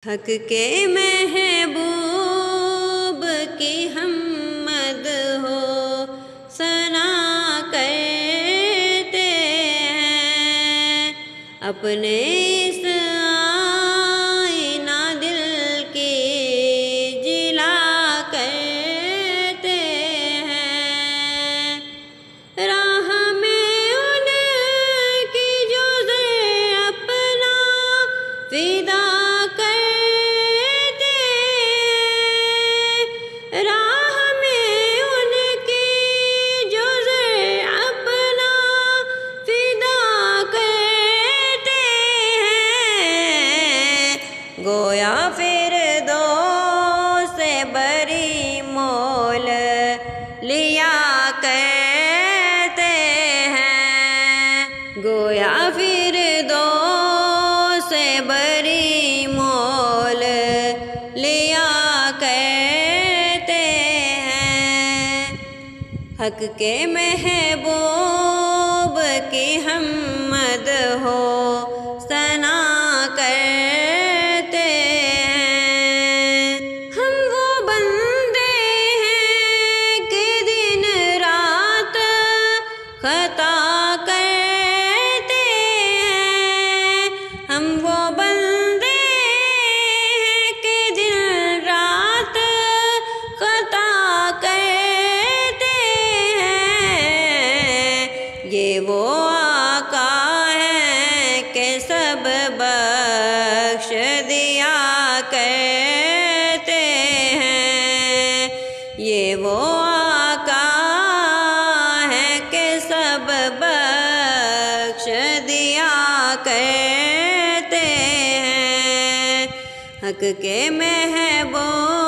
حق کے محبوب کی ہم مدح و ثنا کرتے ہیں، اپنے اس آئینہ دل کی جلا کرتے ہیں، راہ میں ان کی جز اپنا فدا کرتے ہیں، راہ میں ان کی جز اپنا فدا کرتے ہیں، گویا فردوس سے بری مول لیا کرتے ہیں، گویا فردوس سے بری مول لیا کرتے ہیں، حق کے محبوب کی ہم مدح و ثنا کرتے ہیں، ہم وہ بندے ہیں کہ دن رات خطا کرتے ہیں، ہم وہ بندے ہیں کہ دن رات خطا کرتے ہیں، یہ وہ آقا ہیں کہ سب بخش دیا کرتے ہیں، یہ وہ آقا ہیں کہ سب بخش دیا کرتے ہیں، حق کے محبوب